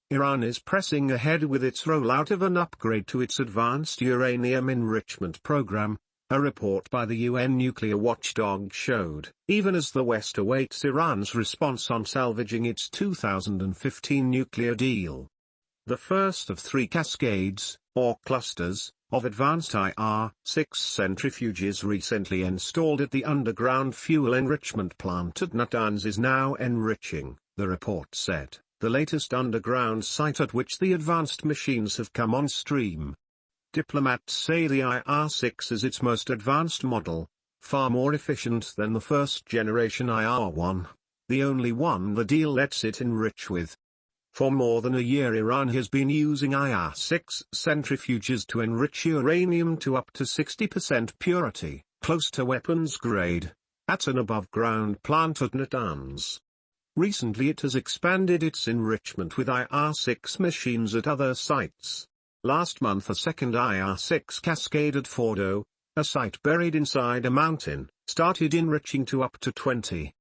Iran is pressing ahead with its rollout of an upgrade to its advanced uranium enrichment program, a report by the UN nuclear watchdog showed. Even as the West awaits Iran's response on salvaging its 2015 nuclear deal. The first of three cascades, or clusters, of advanced IR-6 centrifuges recently installed at the underground fuel enrichment plant at Natanz is now enriching, the report said, the latest underground site at which the advanced machines have come on stream. Diplomats say the IR-6 is its most advanced model, far more efficient than the first-generation IR-1, the only one the deal lets it enrich with. For more than a year Iran has been using IR-6 centrifuges to enrich uranium to up to 60% purity, close to weapons grade, at an above-ground plant at Natanz. Recently it has expanded its enrichment with IR-6 machines at other sites. Last month a second IR-6 cascade at Fordo, a site buried inside a mountain, started enriching to up to 20